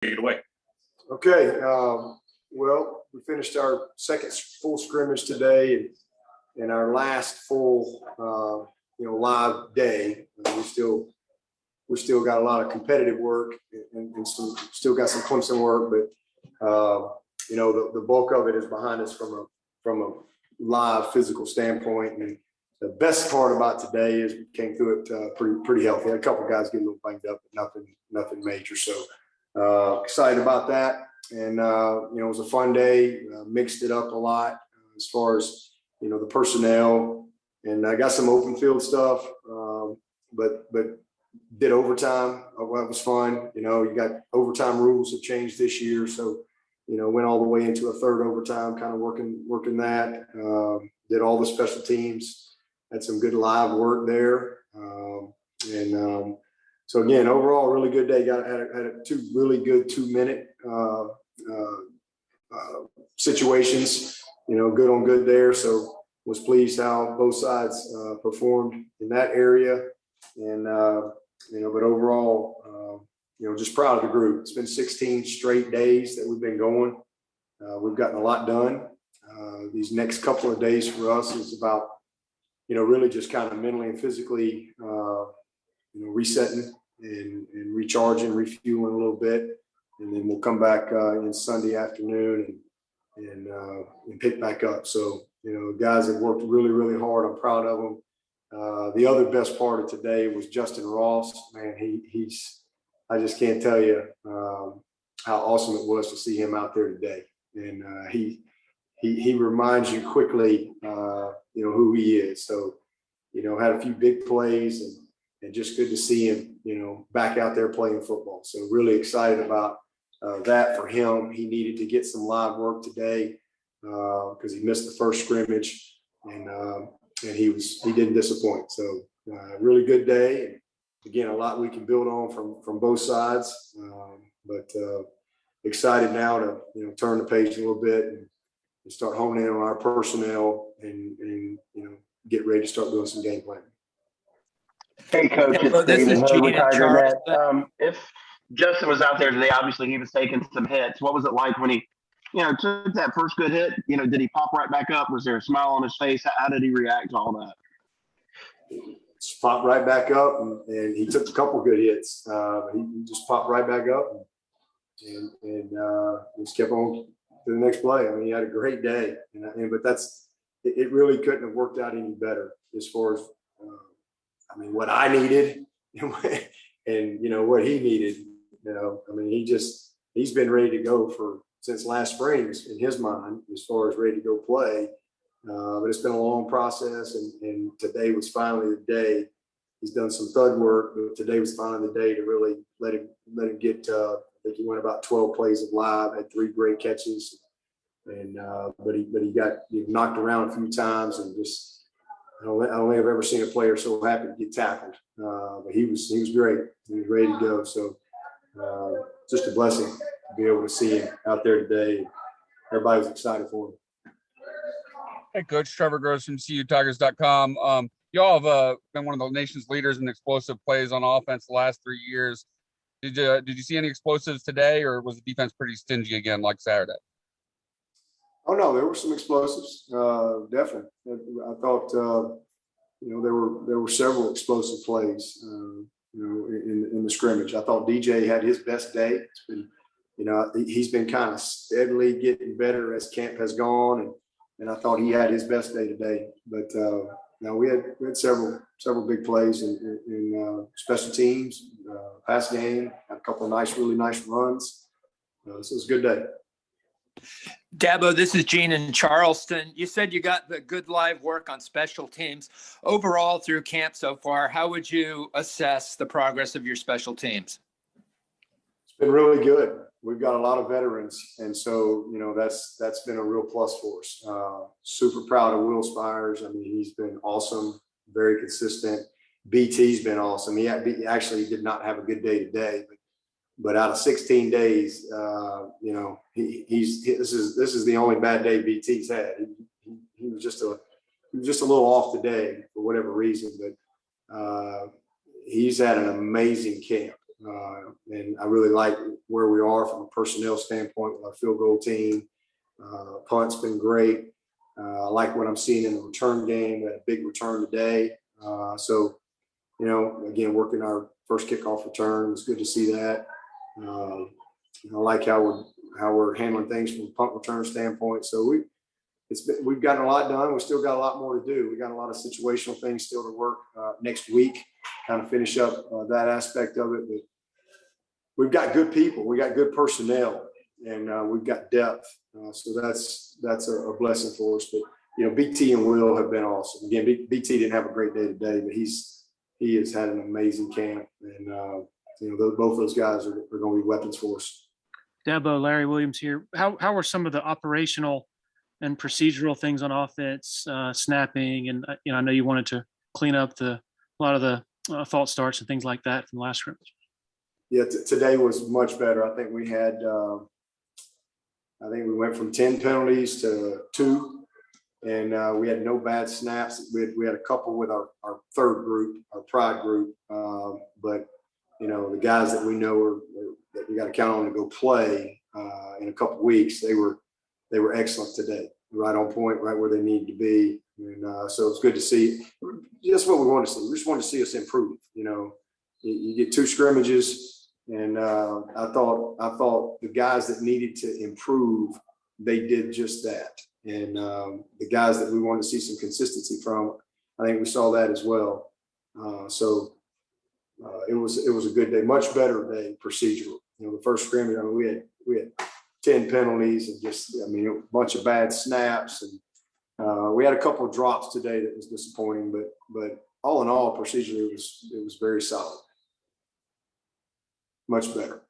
Take it away. Okay. Well, we finished our second full scrimmage today, and our last full, live day. We still got a lot of competitive work and still got some Clemson work, but the bulk of it is behind us from a live physical standpoint. And the best part about today is we came through it pretty healthy. Had a couple of guys get a little banged up, but nothing major. So excited about that. And it was a fun day. Mixed it up a lot as far as the personnel, and I got some open field stuff, but did overtime. Well, it was fun. You got overtime rules have changed this year, so went all the way into a third overtime, kind of working that. Did all the special teams. Had some good live work there, so again, overall, really good day. Had two really good 2-minute situations. Good on good there. So was pleased how both sides performed in that area, and but overall, just proud of the group. It's been 16 straight days that we've been going. We've gotten a lot done. These next couple of days for us is about really just kind of mentally and physically resetting and recharging, refueling a little bit, and then we'll come back in Sunday afternoon and pick back up. So guys have worked really, really hard. I'm proud of them. The other best part of today was Justin Ross. Man, I just can't tell you how awesome it was to see him out there today. And he reminds you quickly, who he is. So, had a few big plays and just good to see him, back out there playing football. So really excited about that for him. He needed to get some live work today because he missed the first scrimmage, and he didn't disappoint. So really good day. And again, a lot we can build on from both sides, but excited now to turn the page a little bit and start honing in on our personnel and get ready to start doing some game planning. Hey, Coach, it's this is Gene and Charles. If Justin was out there today, obviously he was taking some hits. What was it like when he, took that first good hit? Did he pop right back up? Was there a smile on his face? How did he react to all that? Just popped right back up, and he took a couple good hits. He just popped right back up and just kept on to the next play. I mean, he had a great day, but it really couldn't have worked out any better as far as what I needed and what he needed. He's been ready to go since last spring in his mind as far as ready to go play. But it's been a long process, and today was finally the day. He's done some thud work, but today was finally the day to really let him get. I think he went about 12 plays of live, had 3 great catches, and but he got knocked around a few times, and just I don't think I've ever seen a player so happy to get tackled. But he was great. He was ready to go. So just a blessing to be able to see him out there today. Everybody was excited for him. Hey, Coach. Trevor Gross from CUTigers.com. Y'all have been one of the nation's leaders in explosive plays on offense the last 3 years. Did you see any explosives today, or was the defense pretty stingy again like Saturday? Oh no, there were some explosives. Definitely. I thought there were several explosive plays. In the scrimmage. I thought DJ had his best day. It's been, he's been kind of steadily getting better as camp has gone, and I thought he had his best day today. But we had several big plays in special teams, pass game, had a couple of really nice runs. So it was a good day. Dabo, this is Gene in Charleston. You said you got the good live work on special teams. Overall, through camp so far, how would you assess the progress of your special teams? It's been really good. We've got a lot of veterans, and so that's been a real plus for us. Super proud of Will Spires. I mean, he's been awesome, very consistent. BT's been awesome. He actually did not have a good day today, but out of 16 days, this is the only bad day BT's had. He was just a little off today for whatever reason, but he's had an amazing camp. And I really like where we are from a personnel standpoint with our field goal team. Punt's been great. I like what I'm seeing in the return game. We had a big return today. So, again, working our first kickoff return, it was good to see that. I like how we're handling things from a punt return standpoint. So we've gotten a lot done. We still got a lot more to do. We got a lot of situational things still to work next week, kind of finish up that aspect of it. But we've got good people. We got good personnel, and we've got depth. So that's a blessing for us. But BT and Will have been awesome. Again, BT didn't have a great day today, but he has had an amazing camp, and both those guys are going to be weapons for us. Dabo, Larry Williams here. How are some of the operational and procedural things on offense, snapping, and I know you wanted to clean up a lot of the false starts and things like that from the last scrimmage. Yeah, today was much better. I think we had, we went from 10 penalties to 2, and we had no bad snaps. We had a couple with our third group, our pride group, but the guys that we know that we got to count on to go play in a couple of weeks, they were excellent today, right on point, right where they need to be. And so it's good to see. That's what we want to see. We just want to see us improve. You get 2 scrimmages, and I thought the guys that needed to improve, they did just that. And the guys that we wanted to see some consistency from, I think we saw that as well. So it was a good day, much better day procedural. The first scrimmage, we had 10 penalties and just, a bunch of bad snaps, and we had a couple of drops today that was disappointing, but all in all, procedurally, it was very solid, much better.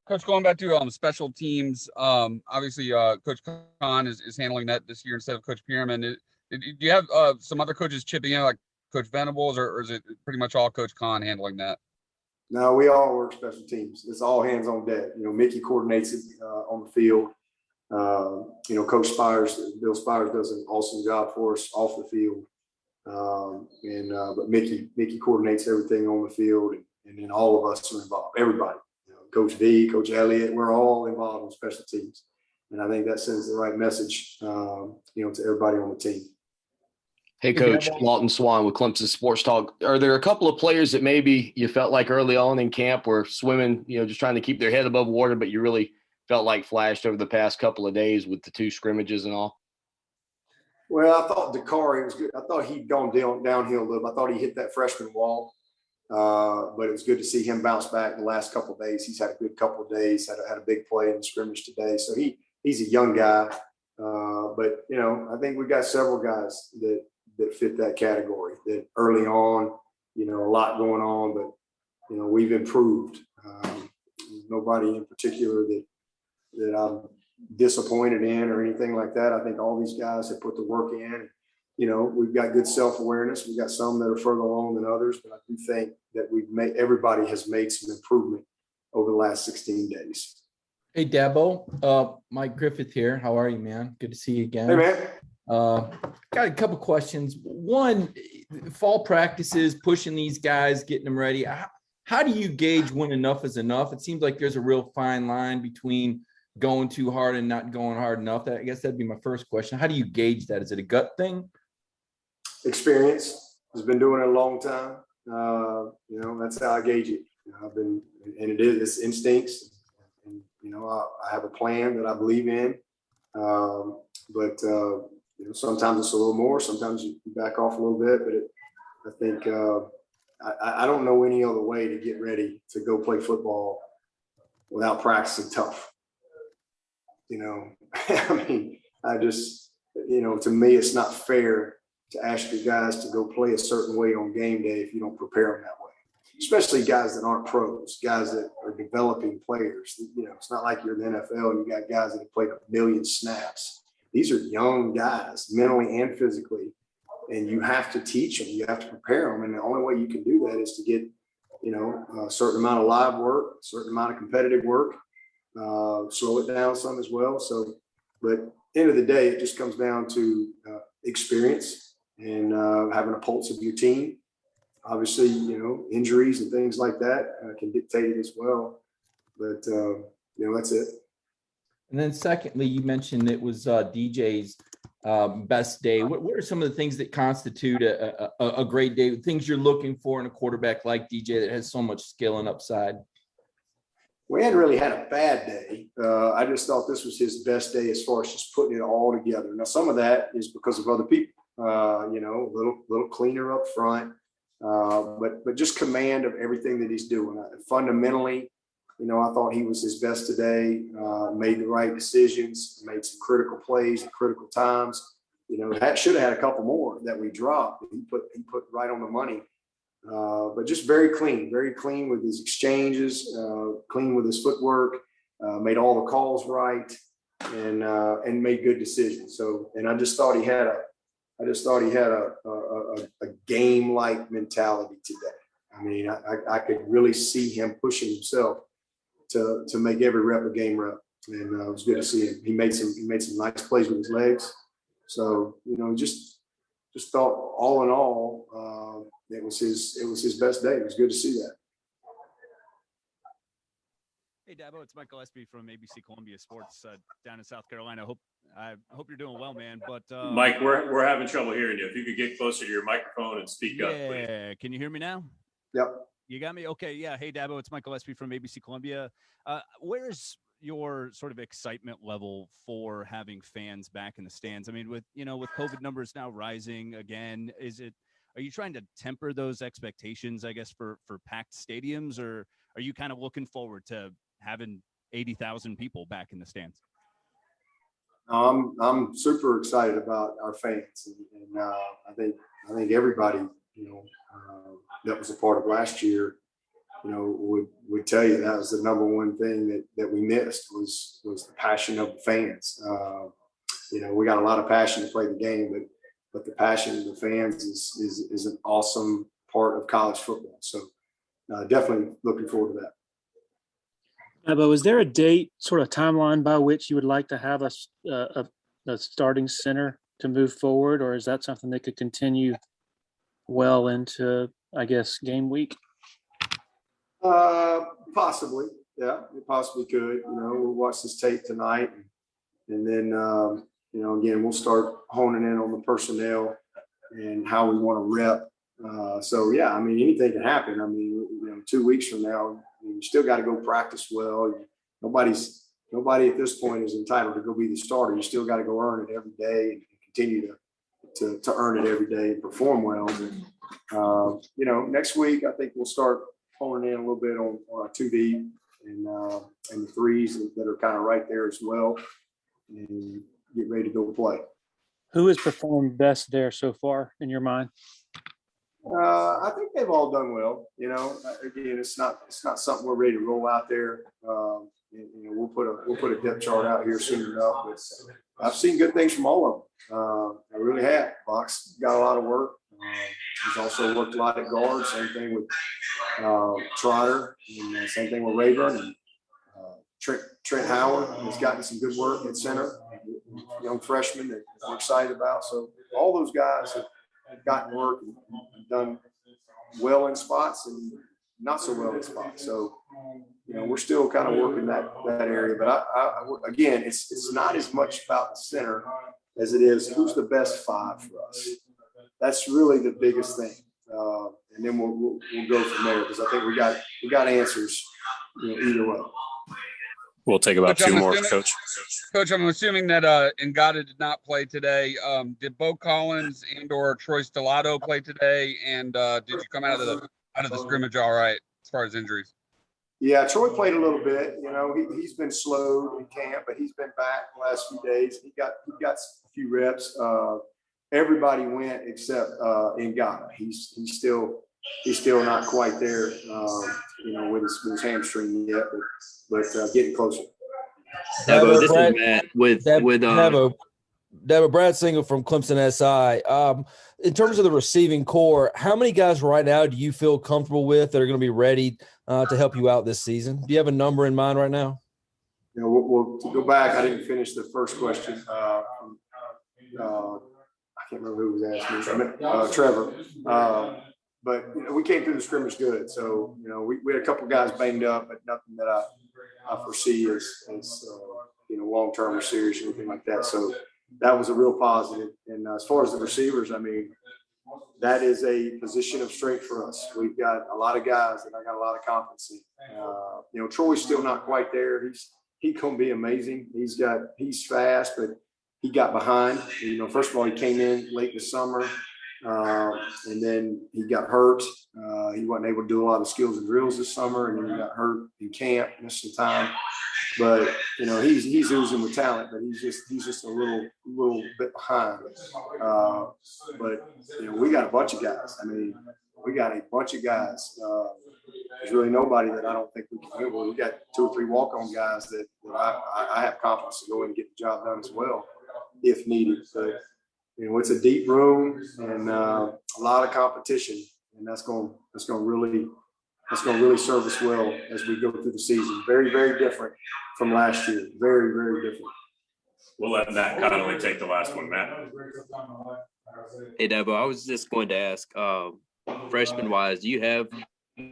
Coach, going back to special teams, obviously Coach Khan is handling that this year instead of Coach Pierman. Do you have some other coaches chipping in, like Coach Venables, or is it pretty much all Coach Khan handling that? No, we all work special teams. It's all hands on deck. Mickey coordinates it on the field. Coach Bill Spires does an awesome job for us off the field. But Mickey coordinates everything on the field, and then all of us are involved. Everybody, Coach V, Coach Elliott, we're all involved in special teams. And I think that sends the right message, to everybody on the team. Hey, Coach, Lawton Swan with Clemson Sports Talk. Are there a couple of players that maybe you felt like early on in camp were swimming, just trying to keep their head above water, but you really felt like flashed over the past couple of days with the 2 scrimmages and all? Well, I thought Dakari was good. I thought he'd gone downhill a little. I thought he hit that freshman wall, but it was good to see him bounce back the last couple of days. He's had a good couple of days, had a big play in the scrimmage today. So he's a young guy, but, I think we got several guys that fit that category, that early on, a lot going on, but, we've improved. Nobody in particular that I'm disappointed in or anything like that. I think all these guys have put the work in. We've got good self-awareness. We've got some that are further along than others, but I do think that everybody has made some improvement over the last 16 days. Hey, Dabo, Mike Griffith here. How are you, man? Good to see you again. Hey, man. Got a couple questions. One, fall practices, pushing these guys, getting them ready. How do you gauge when enough is enough? It seems like there's a real fine line between going too hard and not going hard enough. I guess that'd be my first question. How do you gauge that? Is it a gut thing? Experience. Has been doing it a long time. That's how I gauge it. It's instincts. And, I have a plan that I believe in. But sometimes it's a little more, sometimes you back off a little bit, but I think I don't know any other way to get ready to go play football without practicing tough. I just, to me, it's not fair to ask your guys to go play a certain way on game day if you don't prepare them that way, especially guys that aren't pros, guys that are developing players. It's not like you're in the NFL and you got guys that have played 1 million snaps. These are young guys, mentally and physically, and you have to teach them. You have to prepare them, and the only way you can do that is to get, a certain amount of live work, a certain amount of competitive work, slow it down some as well. So, but end of the day, it just comes down to experience and having a pulse of your team Obviously, injuries and things like that can dictate it as well. But, that's it. And then secondly, you mentioned it was DJ's best day. What are some of the things that constitute a great day, things you're looking for in a quarterback like DJ that has so much skill and upside? We hadn't really had a bad day. I just thought this was his best day as far as just putting it all together. Now, some of that is because of other people, a little cleaner up front, but just command of everything that he's doing. Fundamentally, I thought he was his best today, made the right decisions, made some critical plays at critical times. That should have had a couple more that we dropped. He put right on the money. But just very clean with his exchanges, clean with his footwork, made all the calls right, and made good decisions. So, and I just thought he had a game-like mentality today. I mean, I could really see him pushing himself to make every rep a game rep, and it was good to see him. He made some nice plays with his legs. So, just thought all in all, it was his best day. It was good to see that. Hey Dabo, it's Michael Espy from ABC Columbia Sports down in South Carolina. I hope you're doing well, man. But Mike, we're having trouble hearing you. If you could get closer to your microphone and speak up, please. Yeah, can you hear me now? Yep. You got me? Okay, yeah. Hey Dabo, it's Michael Espy from ABC Columbia. Where's your sort of excitement level for having fans back in the stands? I mean, with COVID numbers now rising again, are you trying to temper those expectations, I guess, for packed stadiums, or are you kind of looking forward to having 80,000 people back in the stands? I'm super excited about our fans, and I think everybody that was a part of last year, would tell you that was the number one thing that we missed was the passion of the fans. We got a lot of passion to play the game, but the passion of the fans is an awesome part of college football. So definitely looking forward to that. But is there a date, sort of timeline by which you would like to have a starting center to move forward, or is that something that could continue well into, I guess, game week? Possibly, yeah, it possibly could. We'll watch this tape tonight, and then again, we'll start honing in on the personnel and how we want to rep. So yeah, I mean, anything can happen. I mean, 2 weeks from now, you still got to go practice well. Nobody at this point is entitled to go be the starter. You still got to go earn it every day and continue to earn it every day and perform well. And, next week, I think we'll start honing in a little bit on our 2D and the threes that are kind of right there as well, and get ready to go play. Who has performed best there so far in your mind? I think they've all done well. Again, it's not something we're ready to roll out there. We'll put a depth chart out here soon enough. But I've seen good things from all of them. I really have. Box got a lot of work. He's also worked a lot at guard. Same thing with Trotter, and same thing with Rayburn. And Trent Howard has gotten some good work at center. Young freshman that we're excited about. So all those guys have gotten work and done well in spots and not so well in spots. So, we're still kind of working that area. But again, it's not as much about the center as it is who's the best five for us. That's really the biggest thing. And then we'll go from there, because I think we got answers, either way. We'll take about two more, Coach. Coach, I'm assuming that Ngata did not play today. Did Bo Collins and/or Troy Stellato play today? And did you come out of the scrimmage all right as far as injuries? Yeah, Troy played a little bit. He's been slowed in camp, but he's been back the last few days. He got a few reps. Everybody went except Ngata. He's still not quite there, with his hamstring yet, but getting closer. Dabo, this is Matt with Dabo, Brad Single from Clemson SI. In terms of the receiving core, how many guys right now do you feel comfortable with that are going to be ready to help you out this season? Do you have a number in mind right now? We'll to go back. I didn't finish the first question. I can't remember who was asking me. Trevor. but we came through the scrimmage good. So, we had a couple guys banged up, but nothing that I foresee as long-term or serious or anything like that. So that was a real positive. And as far as the receivers, I mean, that is a position of strength for us. We've got a lot of guys that I got a lot of confidence in. Troy's still not quite there. He's going to be amazing. He's fast, but he got behind. First of all, he came in late in the summer, and then he got hurt. He wasn't able to do a lot of skills and drills this summer, and then he got hurt in camp, missed some time. But he's oozing with talent, but he's just a little bit behind. But we got a bunch of guys. I mean, we got a bunch of guys. There's really nobody that I don't think we can win. We got 2 or 3 walk-on guys that I have confidence to go in and get the job done as well, if needed. But it's a deep room and a lot of competition, and that's going to really serve us well as we go through the season. Very, very different from last year. Very, very different. We'll let Matt Connolly take the last one, Matt. Hey, Dabo, I was just going to ask, freshman-wise, do you have,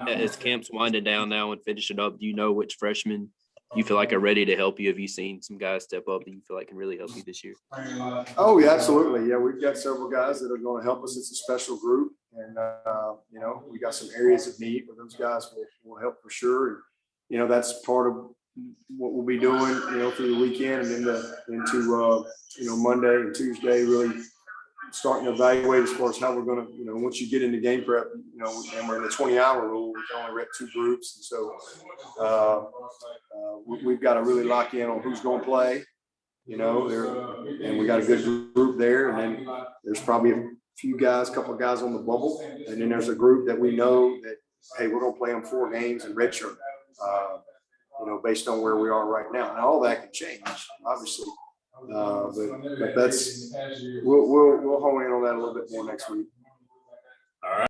as camp's winding down now and finishing up, do you know which freshmen you feel like are ready to help you? Have you seen some guys step up that you feel like can really help you this year? Oh, yeah, absolutely. Yeah, we've got several guys that are going to help us. It's a special group. And, we got some areas of need where those guys will help for sure. And, that's part of what we'll be doing, through the weekend and into Monday and Tuesday, really starting to evaluate as far as how we're going to, once you get into game prep, and we're in the 20-hour rule, we can only rep 2 groups. And so we've got to really lock in on who's going to play, and we got a good group there. And then there's probably a couple of guys on the bubble. And then there's a group that we know that, hey, we're going to play them 4 games in redshirt, based on where we are right now. And all that can change, obviously. But that's we'll hone in on that a little bit more next week. All right.